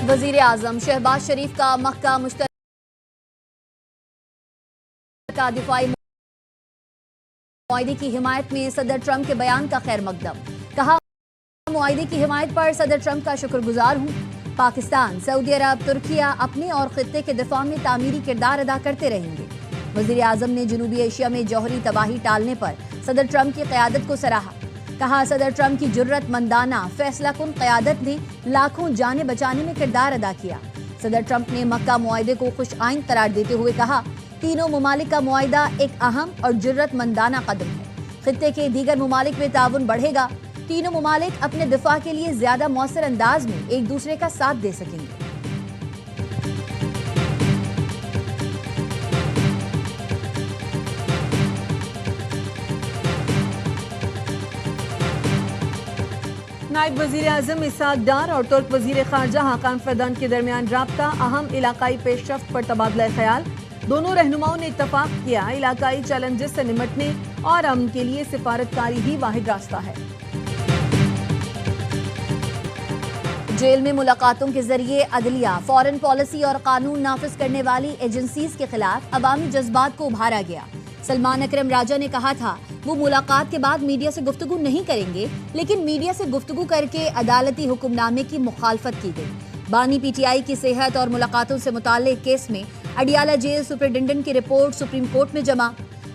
वजीर आजम शहबाज शरीफ का मक्का मुश्तरका दिफाई मुआहिदे की हिमायत में सदर ट्रंप के बयान का खैर मकदम। कहा, मुआहिदे की हिमायत पर सदर ट्रंप का शुक्रगुजार हूँ। पाकिस्तान, सऊदी अरब, तुर्किया अपने और खित्ते के दिफा में तामीरी किरदार अदा करते रहेंगे। वजीर आजम ने जनूबी एशिया में जौहरी तबाही टालने पर सदर ट्रंप की क़यादत को सराहा। कहा, सदर ट्रंप की जुर्रतमंदाना फैसला कुन क़यादत ने लाखों जानें बचाने में किरदार अदा किया। सदर ट्रंप ने मक्का मुआहिदे को खुश आइंद करार देते हुए कहा, तीनों ममालिक का मुआहिदा एक अहम और जुर्रतमंदाना कदम है। खित्ते के दीगर ममालिक में ताउन बढ़ेगा। तीनों ममालिक अपने दिफा के लिए ज्यादा मौसर अंदाज में एक दूसरे का साथ दे सकेंगे। नायब वजीर आजम इसहाक डार और तुर्क वजीर खारजा हाकान फैदान के दरमियान राब्ता अहम इलाकाई पेशरफ्त पर तबादला ख्याल। दोनों रहनुमाओं ने इत्तफाक किया, इलाकाई चैलेंजेस से निमटने और अमन के लिए सिफारतकारी ही वाहिद रास्ता है। जेल में मुलाकातों के जरिए अदलिया, फॉरेन पॉलिसी और कानून नाफिज करने वाली एजेंसीज के खिलाफ अवामी जज्बात को उभारा गया। सलमान अकरम राजा ने कहा था वो मुलाकात के बाद मीडिया से गुफ्तगू नहीं करेंगे, लेकिन मीडिया से गुफ्तगू करके अदालती हुक्मनामे की मुखालफत की गई। बानी पीटीआई की सेहत और मुलाकातों से मुताल्लिक केस में अडियाला जेल सुपरिटेंडेंट की रिपोर्ट सुप्रीम कोर्ट में जमा।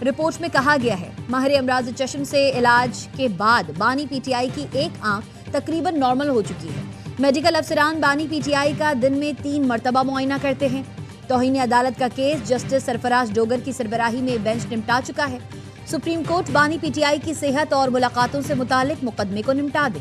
रिपोर्ट में कहा गया है, माहिर अमराज चश्म से इलाज के बाद बानी पीटीआई की एक आंख तकरीबन नॉर्मल हो चुकी है। मेडिकल अफसरान बानी पीटीआई का दिन में 3 मरतबा मुआयना करते हैं। तौहीन अदालत का केस जस्टिस सरफराज डोगर की सरबराही में बेंच निपटा चुका है। सुप्रीम कोर्ट बानी पीटीआई की सेहत और मुलाकातों से मुतालिक मुकदमे को निपटा दे।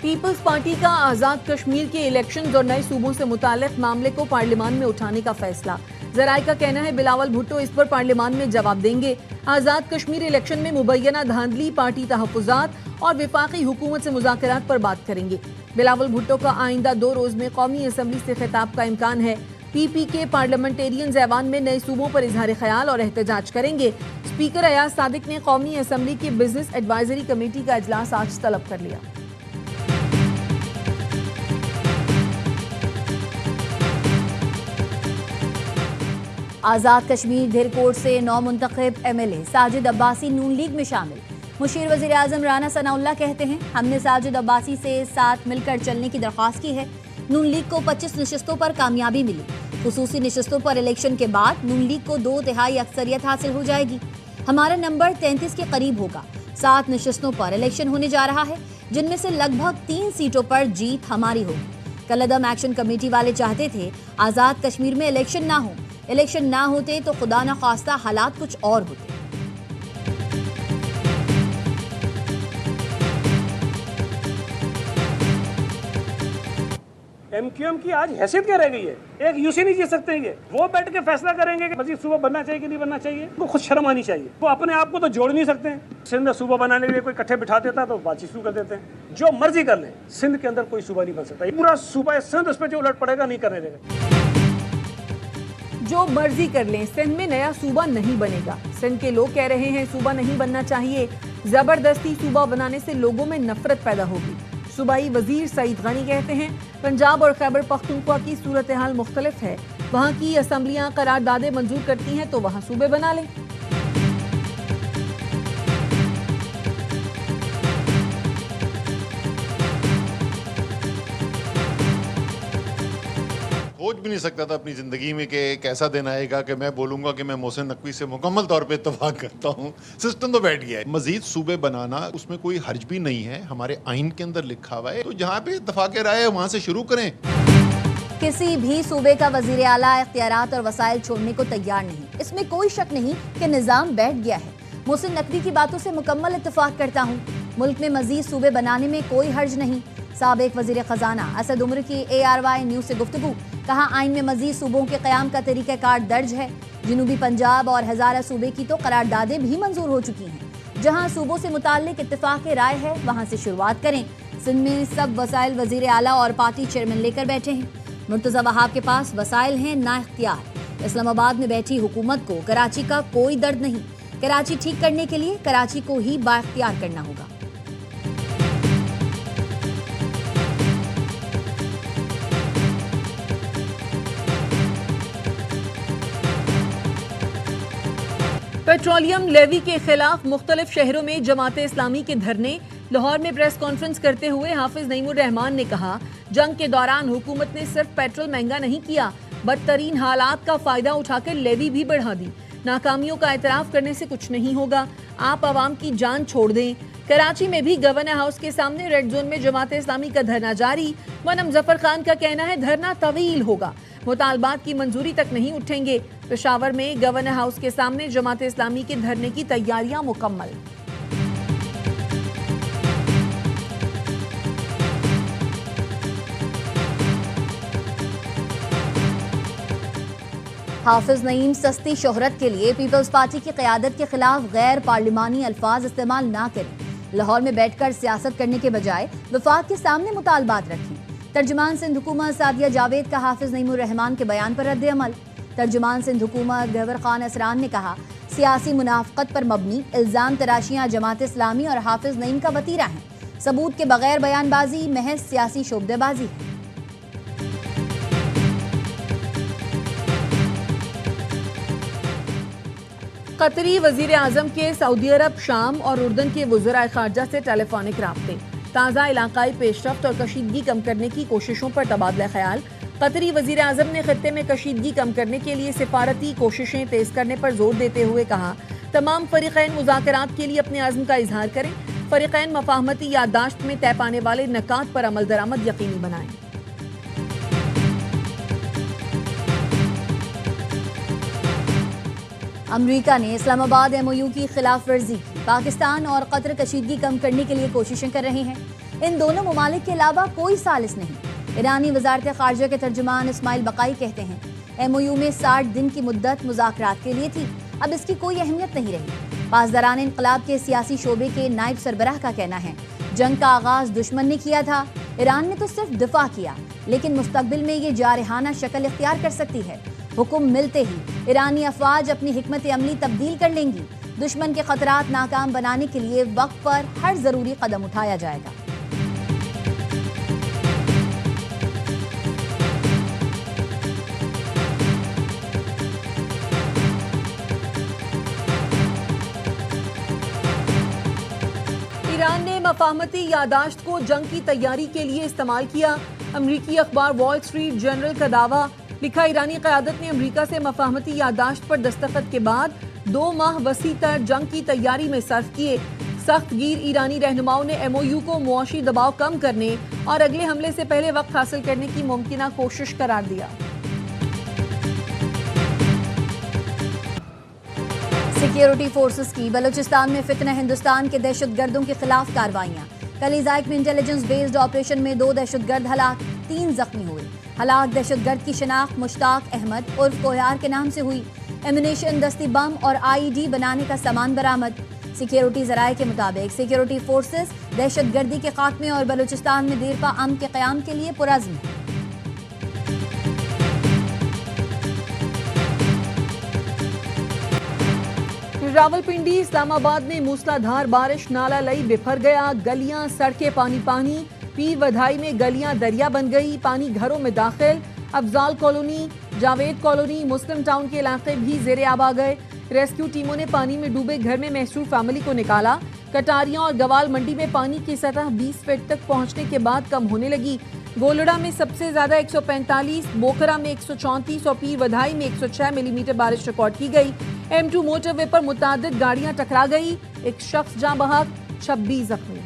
पीपल्स पार्टी का आजाद कश्मीर के इलेक्शंस और नए सूबों से मुताल्लिक मामले को पार्लियामान में उठाने का फैसला। जराए का कहना है बिलावल भुट्टो इस पर पार्लियामान में जवाब देंगे। आजाद कश्मीर इलेक्शन में मुबैना धांधली, पार्टी तहफ्फुजात और विफाकी हुकूमत से मुज़ाकरात पर बात करेंगे। बिलावल भुट्टो का आइंदा 2 रोज में कौमी असम्बली से खिताब का इम्कान है। पीपी के पार्लियामेंटेरियन ऐवान में नए सूबों पर इजहार ख्याल और एहतजाज करेंगे। स्पीकर अयाज सादिक ने कौमी असम्बली की बिजनेस एडवाइजरी कमेटी का इजलास आज तलब कर लिया। आजाद कश्मीर धीरकोट से नौ मुंतखब एमएलए साजिद अब्बासी नून लीग में शामिल। मुशीर वजीर आजम राना सनाउल्लाह कहते हैं, हमने साजिद अब्बासी से साथ मिलकर चलने की दरख्वास्त की है। नून लीग को 25 नशिस्तों पर कामयाबी मिली। खुसूसी नशिस्तों पर इलेक्शन के बाद नून लीग को 2/3 अक्सरियत हासिल हो जाएगी। हमारा नंबर 33 के करीब होगा। 7 नशिस्तों पर इलेक्शन होने जा रहा है, जिनमें से लगभग 3 सीटों पर जीत हमारी होगी। कलअदम एक्शन कमेटी वाले चाहते थे आजाद कश्मीर में इलेक्शन ना हो। इलेक्शन ना होते तो खुदा न खास्ता हालात कुछ और होते। एमक्यूएम की आज हैसियत क्या रह गई है? एक यूसी नहीं जी सकते ये। वो बैठ के फैसला करेंगे कि मजीद सूबा बनना चाहिए कि नहीं बनना चाहिए। वो खुद शर्म आनी चाहिए। वो अपने आप को तो जोड़ नहीं सकते हैं। सिंध में सूबा बनाने के लिए कोई इकट्ठे बिठा देता तो बातचीत शुरू कर देते हैं। जो मर्जी कर ले, सिंध के अंदर कोई सूबा नहीं बन सकता। पूरा सूबा सिंध उस पर जो उलट पड़ेगा नहीं करने देगा। जो मर्जी कर लें, सिंध में नया सूबा नहीं बनेगा। सिंध के लोग कह रहे हैं सूबा नहीं बनना चाहिए। जबरदस्ती सूबा बनाने से लोगों में नफरत पैदा होगी। सूबाई वजीर सईद गनी कहते हैं पंजाब और खैबर पख्तूनख्वा की सूरत हाल मुख्तलिफ है। वहाँ की असम्बलियाँ करारदादे मंजूर करती हैं तो वहाँ सूबे बना लें। सोच भी नहीं सकता था अपनी ज़िंदगी में कि एक ऐसा दिन आएगा कि मैं बोलूँगा कि मैं मोहसिन नकवी से मुकम्मल तौर पे इत्तफाक करता हूँ। सिस्टम तो बैठ गया है। मजीद सूबे बनाना उसमें कोई हर्ज भी नहीं है, हमारे आइन के अंदर लिखा हुआ है। तो जहाँ पे इत्तफाक राय है वहाँ से शुरू करें। किसी भी सूबे का वजीर आला इख्तियारात और वसाइल छोड़ने को तैयार नहीं। इसमें कोई शक नहीं कि निज़ाम बैठ गया है। मोहसिन नकवी की बातों से मुकम्मल इत्तफाक करता हूँ। मुल्क में मजीद सूबे बनाने में कोई हर्ज नहीं। साबिक वजीर खजाना असद उमर की ARY न्यूज़ से गुफ्तगू। कहा, आइन में मजीद सूबों के क़याम का तरीक़ाकार दर्ज है। जनूबी पंजाब और हज़ारा सूबे की तो करारदादें भी मंजूर हो चुकी हैं। जहां सूबों से मुताल्लिक इत्तिफाक राय है वहां से शुरुआत करें। सिंध में सब वसाइल वजीर आला और पार्टी चेयरमैन लेकर बैठे हैं। मुर्तज़ा वहाब के पास वसाइल हैं ना इख्तियार। इस्लामाबाद में बैठी हुकूमत को कराची का कोई दर्द नहीं। कराची ठीक करने के लिए कराची को ही बाइख्तियार करना होगा। पेट्रोलियम लेवी के खिलाफ मुख्तलिफ शहरों में जमात इस्लामी के धरने। लाहौर में प्रेस कॉन्फ्रेंस करते हुए हाफिज नईमुर रहमान ने कहा, जंग के दौरान हुकूमत ने सिर्फ पेट्रोल महंगा नहीं किया, बदतरीन हालात का फायदा उठाकर लेवी भी बढ़ा दी। नाकामियों का एतराफ करने से कुछ नहीं होगा, आप आवाम की जान छोड़ दें। कराची में भी गवर्नर हाउस के सामने रेड जोन में जमात इस्लामी का धरना जारी। वनम जफर खान का कहना है धरना तवील होगा, मुतालबात की मंजूरी तक नहीं उठेंगे। पेशावर में गवर्नर हाउस के सामने जमात इस्लामी के धरने की तैयारियां मुकम्मल। हाफिज नईम सस्ती शोहरत के लिए पीपल्स पार्टी की क़यादत के खिलाफ गैर पार्लिमानी अल्फाज इस्तेमाल ना करें। लाहौर में बैठकर सियासत करने के बजाय वफाक के सामने मुतालबात रखें। तर्जुमान सिंध हुकूमत सादिया जावेद का हाफिज नईमुर रहमान के बयान पर रद्द अमल। तर्जुमान सिंध हुकूमत गवर खान असरान ने कहा, सियासी मुनाफकत पर मबनी इल्जाम तराशियां जमात इस्लामी और हाफिज नईम का वतीरा हैं। सबूत के बगैर बयानबाजी महज सियासी शोबदेबाजी है। कतरी वजीर आजम के सऊदी अरब, शाम और उर्दन के वज़राए ख़ारजा से टेलीफोनिक राब्ते। ताज़ा इलाकाई पेशरफ्त और कशीदगी कम करने की कोशिशों पर तबादला ख्याल। कतरी वजीर आजम ने खत्ते में कशीदगी कम करने के लिए सिफारती कोशिशें तेज करने पर जोर देते हुए कहा, तमाम फरीक़ैन मुज़ाकरात के लिए अपने आज़्म का इजहार करें। फरीक़ैन मफ़ाहमती याददाश्त में तय पाने वाले नकात पर अमल दरामद यकीनी बनाएं। अमरीका ने इस्लामाबाद MOU की खिलाफ वर्जी की। पाकिस्तान और कतर कशीदगी कम करने के लिए कोशिशें कर रहे हैं। इन दोनों ममालिक के अलावा कोई सालिस नहीं। ईरानी वजारत खारजा के तर्जुमान इस्माइल बकाई कहते हैं, MOU में 60 दिन की मुद्दत मुज़ाकरात के लिए थी, अब इसकी कोई अहमियत नहीं रही। पासदारान इनकलाब के सियासी शोबे के नायब सरबराह का कहना है, जंग का आगाज दुश्मन ने किया था, ईरान ने तो सिर्फ दिफा किया, लेकिन मुस्तकबिल में ये जारहाना शक्ल इख्तियार कर सकती है। हुक्म मिलते ही ईरानी अफवाज अपनी हिकमत अमली तब्दील कर लेंगी। दुश्मन के खतरात नाकाम बनाने के लिए वक्त पर हर जरूरी कदम उठाया जाएगा। ईरान ने मफाहमती यादाश्त को जंग की तैयारी के लिए इस्तेमाल किया। अमरीकी अखबार वॉल स्ट्रीट जर्नल का दावा। लिखा, ईरानी क़यादत ने अमरीका से मफाहमती यादाश्त पर दस्तखत के बाद 2 माह वसी तर जंग की तैयारी में सर्फ किए। सख्त गिर ईरानी रहनुमाओं ने MOU को मुआशी दबाव कम करने और अगले हमले से पहले वक्त हासिल करने की मुमकिना कोशिश करार दिया। सिक्योरिटी फोर्सेस की बलूचिस्तान में फितना हिंदुस्तान के दहशतगर्दों के खिलाफ कार्रवाइयां। कल इज़ाइक में इंटेलिजेंस बेस्ड ऑपरेशन में 2 दहशतगर्द हलाक, 3 जख्मी हुए। हलाक दहशतगर्द की शनाख्त मुश्ताक अहमद उर्फ कोयार के नाम से हुई। एमिनेशन, दस्ती बम और IED बनाने का सामान बरामद। सिक्योरिटी ज़राए के मुताबिक सिक्योरिटी फोर्सेस दहशतगर्दी के खात्मे और बलूचिस्तान में देरपा अमन के क़याम के लिए पुरज़्म है। रावलपिंडी, इस्लामाबाद में मूसलाधार बारिश, नाला लई बिफर गया, गलियां सड़कें पानी पानी। पीर वधाई में गलियां दरिया बन गई, पानी घरों में दाखिल। अफजाल कॉलोनी, जावेद कॉलोनी, मुस्लिम टाउन के इलाके भी ज़ेरे आब आ गए। रेस्क्यू टीमों ने पानी में डूबे घर में महसूर फैमिली को निकाला। कटारियां और गवाल मंडी में पानी की सतह 20 फीट तक पहुंचने के बाद कम होने लगी। गोलड़ा में सबसे ज्यादा 145, बोखरा में 134 और पीर वधाई में 106 मिलीमीटर बारिश रिकॉर्ड की गई। M2 मोटरवे पर मुतादिद गाड़ियां टकरा गई, एक शख्स जाँ बहक, 26 जख्मी।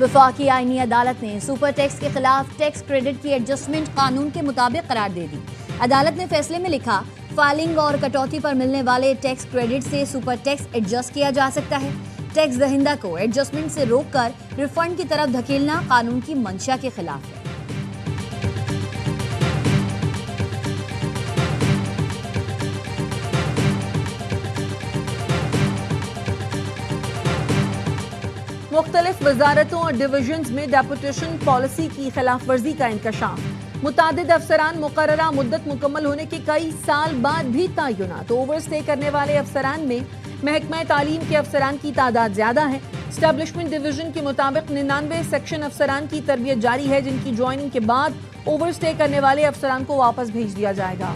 वफाकी आईनी अदालत ने सुपर टैक्स के खिलाफ टैक्स क्रेडिट की एडजस्टमेंट कानून के मुताबिक करार दे दी। अदालत ने फैसले में लिखा, फाइलिंग और कटौती पर मिलने वाले टैक्स क्रेडिट से सुपर टैक्स एडजस्ट किया जा सकता है। टैक्स दहिंदा को एडजस्टमेंट से रोककर रिफंड की तरफ धकेलना कानून की मंशा के खिलाफ है। مختلف وزارتوں اور ڈویژنز میں ڈیپوٹیشن پالیسی کی خلاف ورزی کا انکشاف، متعدد افسران مقررہ مدت مکمل ہونے کے کئی سال بعد بھی تعینات، اوور اسٹے کرنے والے افسران میں محکمہ تعلیم کے افسران کی تعداد زیادہ ہے۔ اسٹیبلشمنٹ ڈویژن کے مطابق 99 سیکشن افسران کی تربیت جاری ہے، جن کی جوائننگ کے بعد اوور اسٹے کرنے والے افسران کو واپس بھیج دیا جائے گا۔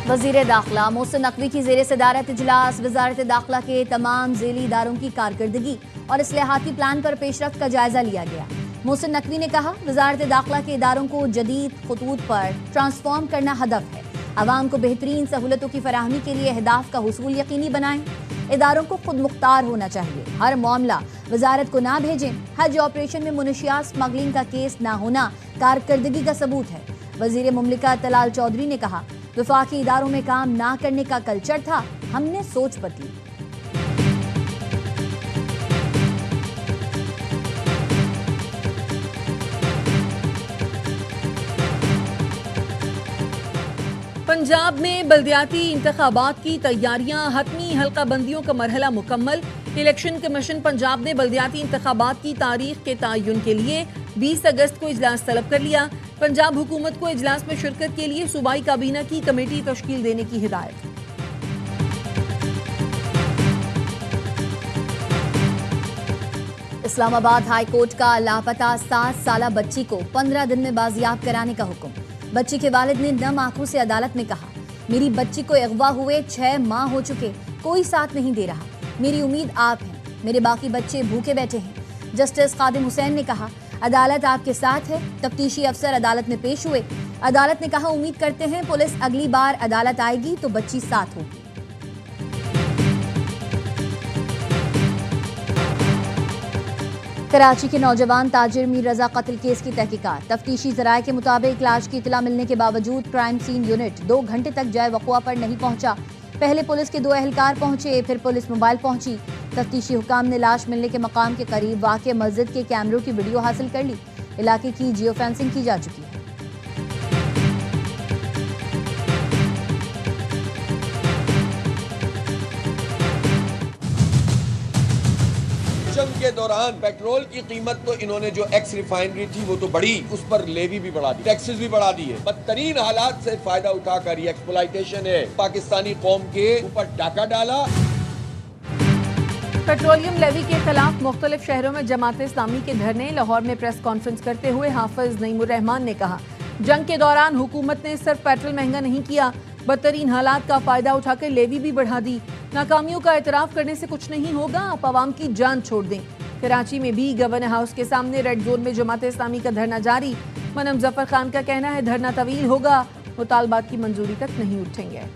وزیر داخلہ محسن نقوی کی زیر صدارت اجلاس وزارت داخلہ کے تمام ذیلی اداروں کی کارکردگی اور اصلاحاتی پلان پر پیش رفت کا جائزہ لیا گیا۔ محسن نقوی نے کہا، وزارت داخلہ کے اداروں کو جدید خطوط پر ٹرانسفارم کرنا ہدف ہے۔ عوام کو بہترین سہولتوں کی فراہمی کے لیے اہداف کا حصول یقینی بنائیں۔ اداروں کو خود مختار ہونا چاہیے، ہر معاملہ وزارت کو نہ بھیجیں۔ حج آپریشن میں منشیات سمگلنگ کا کیس نہ ہونا کارکردگی کا ثبوت ہے۔ وزیر مملکت طلال چودھری نے کہا، وفاقی اداروں میں کام نہ کرنے کا کلچر تھا، ہم نے سوچ بدلی۔ پنجاب میں بلدیاتی انتخابات کی تیاریاں، حتمی حلقہ بندیوں کا مرحلہ مکمل۔ الیکشن کمیشن پنجاب نے بلدیاتی انتخابات کی تاریخ کے تعین کے لیے 20 اگست کو اجلاس طلب کر لیا۔ پنجاب حکومت کو اجلاس میں شرکت کے لیے صوبائی کابینہ کی کمیٹی تشکیل دینے کی ہدایت۔ اسلام آباد ہائی کورٹ کا لاپتہ 7 سالہ بچی کو 15 دن میں بازیاب کرانے کا حکم۔ بچی کے والد نے نم آنکھوں سے عدالت میں کہا، میری بچی کو اغوا ہوئے 6 ماہ ہو چکے، کوئی ساتھ نہیں دے رہا، میری امید آپ ہیں، میرے باقی بچے بھوکے بیٹھے ہیں۔ جسٹس خادم حسین نے کہا، عدالت آپ کے ساتھ ہے۔ تفتیشی افسر عدالت میں پیش ہوئے۔ عدالت نے کہا، امید کرتے ہیں پولیس اگلی بار عدالت آئے گی تو بچی ساتھ ہوگی۔ کراچی کے نوجوان تاجر میر رضا قتل کیس کی تحقیقات۔ تفتیشی ذرائع کے مطابق لاش کی اطلاع ملنے کے باوجود کرائم سین یونٹ 2 گھنٹے تک جائے وقوع پر نہیں پہنچا۔ پہلے پولیس کے 2 اہلکار پہنچے، پھر پولیس موبائل پہنچی۔ تفتیشی حکام نے لاش ملنے کے مقام کے قریب واقع مسجد کے کیمروں کی ویڈیو حاصل کر لی۔ علاقے کی جیو فینسنگ کی جا چکی ہے۔ جنگ کے دوران پیٹرول کی قیمت تو انہوں نے جو ایکس ریفائنری تھی وہ تو بڑھی، اس پر لیوی بھی بڑھا دی، ٹیکسز بھی بڑھا دیے۔ بدترین حالات سے فائدہ اٹھا کر یہ ایکسپلائٹیشن ہے، پاکستانی قوم کے اوپر ڈاکہ ڈالا۔ پیٹرولیم لیوی کے خلاف مختلف شہروں میں جماعت اسلامی کے دھرنے۔ لاہور میں پریس کانفرنس کرتے ہوئے حافظ نعیم الرحمان نے کہا، جنگ کے دوران حکومت نے صرف پیٹرول مہنگا نہیں کیا، بدترین حالات کا فائدہ اٹھا کر لیوی بھی بڑھا دی۔ ناکامیوں کا اعتراف کرنے سے کچھ نہیں ہوگا، آپ عوام کی جان چھوڑ دیں۔ کراچی میں بھی گورنر ہاؤس کے سامنے ریڈ زون میں جماعت اسلامی کا دھرنا جاری۔ منم ظفر خان کا کہنا ہے، دھرنا طویل ہوگا، مطالبات کی منظوری تک نہیں اٹھیں گے۔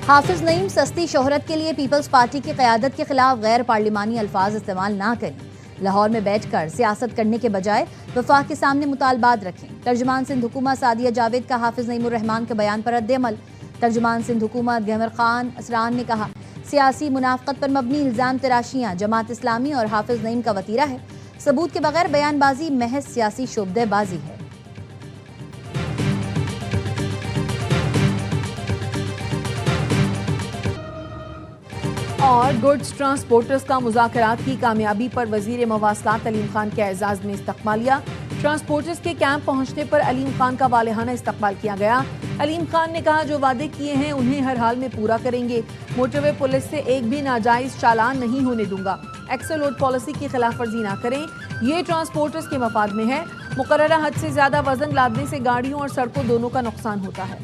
حافظ نعیم، سستی شہرت کے لیے پیپلز پارٹی کی قیادت کے خلاف غیر پارلیمانی الفاظ استعمال نہ کریں۔ لاہور میں بیٹھ کر سیاست کرنے کے بجائے وفاق کے سامنے مطالبات رکھیں۔ ترجمان سندھ حکومت سعدیہ جاوید کا حافظ نعیم الرحمان کے بیان پر رد عمل۔ ترجمان سندھ حکومت گہور خان اسران نے کہا، سیاسی منافقت پر مبنی الزام تراشیاں جماعت اسلامی اور حافظ نعیم کا وتیرہ ہے، ثبوت کے بغیر بیان بازی محض سیاسی شعبدہ بازی ہے۔ اور گڈز ٹرانسپورٹرز کا مذاکرات کی کامیابی پر وزیر مواصلات علیم خان کے اعزاز میں استقبالیہ۔ ٹرانسپورٹرز کے کیمپ پہنچنے پر علیم خان کا والہانہ استقبال کیا گیا۔ علیم خان نے کہا، جو وعدے کیے ہیں انہیں ہر حال میں پورا کریں گے۔ موٹر وے پولیس سے ایک بھی ناجائز چالان نہیں ہونے دوں گا۔ ایکسل لوڈ پالیسی کی خلاف ورزی نہ کریں، یہ ٹرانسپورٹرز کے مفاد میں ہے۔ مقررہ حد سے زیادہ وزن لادنے سے گاڑیوں اور سڑکوں دونوں کا نقصان ہوتا ہے۔